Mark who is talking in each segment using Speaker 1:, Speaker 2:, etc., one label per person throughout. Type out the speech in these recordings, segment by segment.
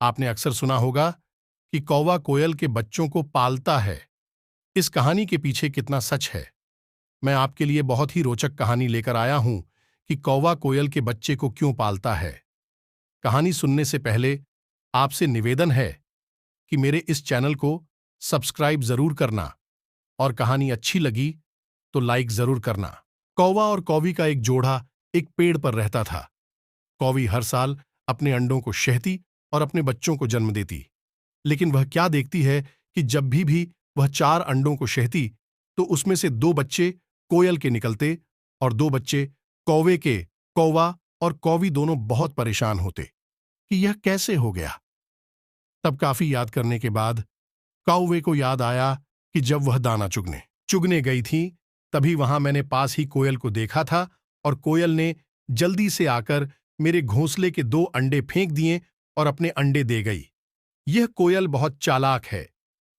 Speaker 1: आपने अक्सर सुना होगा कि कौवा कोयल के बच्चों को पालता है। इस कहानी के पीछे कितना सच है? मैं आपके लिए बहुत ही रोचक कहानी लेकर आया हूं कि कौवा कोयल के बच्चे को क्यों पालता है। कहानी सुनने से पहले आपसे निवेदन है कि मेरे इस चैनल को सब्सक्राइब जरूर करना और कहानी अच्छी लगी तो लाइक जरूर करना। कौवा और कौवी का एक जोड़ा एक पेड़ पर रहता था। कौवी हर साल अपने अंडों को शहती और अपने बच्चों को जन्म देती। लेकिन वह क्या देखती है कि जब भी वह 4 अंडों को शहती तो उसमें से 2 बच्चे कोयल के निकलते और 2 बच्चे कौवे के। कौवा और कौवी दोनों बहुत परेशान होते कि यह कैसे हो गया। तब काफी याद करने के बाद कौवे को याद आया कि जब वह दाना चुगने गई थी, तभी वहां मैंने पास ही कोयल को देखा था और कोयल ने जल्दी से आकर मेरे घोंसले के 2 अंडे फेंक दिए और अपने अंडे दे गई। यह कोयल बहुत चालाक है।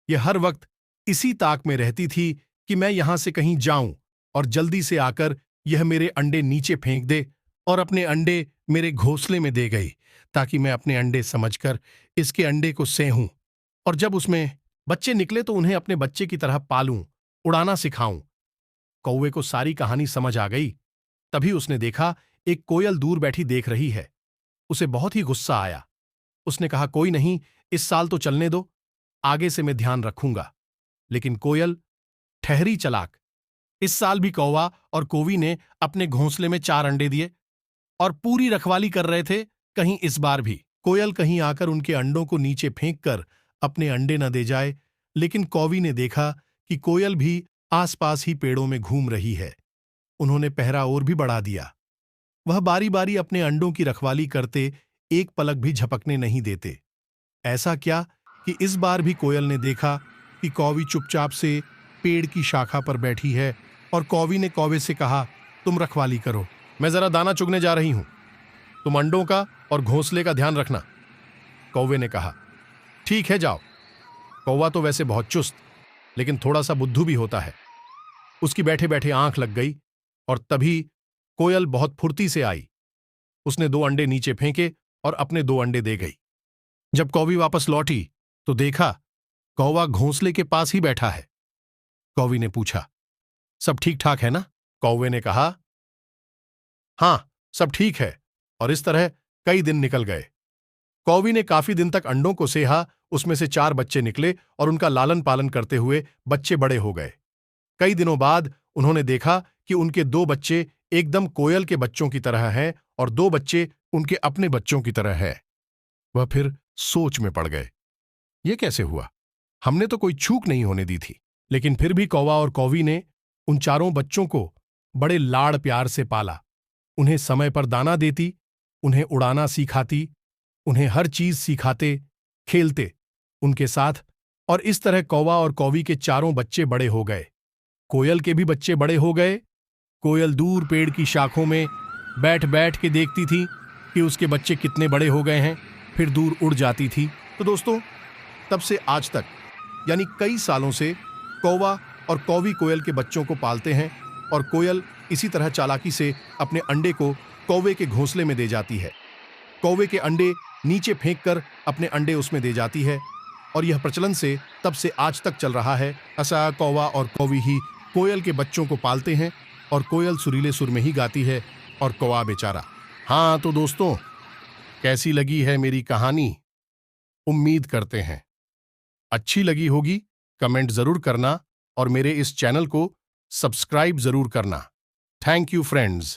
Speaker 1: यह हर वक्त इसी ताक में रहती थी कि मैं यहां से कहीं जाऊं और जल्दी से आकर यह मेरे अंडे नीचे फेंक दे और अपने अंडे मेरे घोंसले में दे गई, ताकि मैं अपने अंडे समझकर इसके अंडे को सेहूं और जब उसमें बच्चे निकले तो उन्हें अपने बच्चे की तरह पालूं, उड़ाना सिखाऊं। कौवे को सारी कहानी समझ आ गई। तभी उसने देखा एक कोयल दूर बैठी देख रही है। उसे बहुत ही गुस्सा आया। उसने कहा, कोई नहीं, इस साल तो चलने दो, आगे से मैं ध्यान रखूंगा। लेकिन कोयल ठहरी चालाक। इस साल भी कौवा और कौवी ने अपने घोंसले में 4 अंडे दिए और पूरी रखवाली कर रहे थे। कहीं इस बार भी कोयल कहीं आकर उनके अंडों को नीचे फेंक कर अपने अंडे न दे जाए। लेकिन कौवी ने देखा कि कोयल भी आसपास ही पेड़ों में घूम रही है। उन्होंने पहरा और भी बढ़ा दिया। वह बारी बारी अपने अंडों की रखवाली करते, एक पलक भी झपकने नहीं देते। ऐसा क्या कि इस बार भी कोयल ने देखा कि कौवी चुपचाप से पेड़ की शाखा पर बैठी है और कौवी ने कौवे से कहा, तुम रखवाली करो, मैं जरा दाना चुगने जा रही हूं, तुम अंडों का और घोंसले का ध्यान रखना। कौवे ने कहा, ठीक है, जाओ। कौवा तो वैसे बहुत चुस्त लेकिन थोड़ा सा बुद्धू भी होता है। उसकी बैठे बैठे आंख लग गई और तभी कोयल बहुत फुर्ती से आई। उसने 2 अंडे नीचे फेंके और अपने 2 अंडे दे गई। जब कौवी वापस लौटी तो देखा कौवा घोंसले के पास ही बैठा है। कौवी ने पूछा, सब ठीक ठाक है ना? कौवे ने कहा, हां, सब ठीक है। और इस तरह कई दिन निकल गए। कौवी ने काफी दिन तक अंडों को सेहा, उसमें से 4 बच्चे निकले और उनका लालन पालन करते हुए बच्चे बड़े हो गए। कई दिनों बाद उन्होंने देखा कि उनके 2 बच्चे एकदम कोयल के बच्चों की तरह हैं और 2 बच्चे उनके अपने बच्चों की तरह हैं। वह फिर सोच में पड़ गए, ये कैसे हुआ? हमने तो कोई चूक नहीं होने दी थी। लेकिन फिर भी कौवा और कौवी ने उन 4 बच्चों को बड़े लाड़ प्यार से पाला। उन्हें समय पर दाना देती, उन्हें उड़ाना सिखाती, उन्हें हर चीज सिखाते, खेलते उनके साथ। और इस तरह कौवा और कौवी के 4 बच्चे बड़े हो गए। कोयल के भी बच्चे बड़े हो गए। कोयल दूर पेड़ की शाखों में बैठ बैठ के देखती थी कि उसके बच्चे कितने बड़े हो गए हैं, फिर दूर उड़ जाती थी। तो दोस्तों, तब से आज तक यानी कई सालों से कौवा और कौवी कोयल के बच्चों को पालते हैं और कोयल इसी तरह चालाकी से अपने अंडे को कौवे के घोंसले में दे जाती है। कौवे के अंडे नीचे फेंक कर अपने अंडे उसमें दे जाती है और यह प्रचलन से तब से आज तक चल रहा है। ऐसा कौवा और कौवी ही कोयल के बच्चों को पालते हैं और कोयल सुरीले सुर में ही गाती है और कौवा बेचारा। हाँ, तो दोस्तों, कैसी लगी है मेरी कहानी? उम्मीद करते हैं अच्छी लगी होगी। कमेंट जरूर करना और मेरे इस चैनल को सब्सक्राइब जरूर करना। Thank you friends.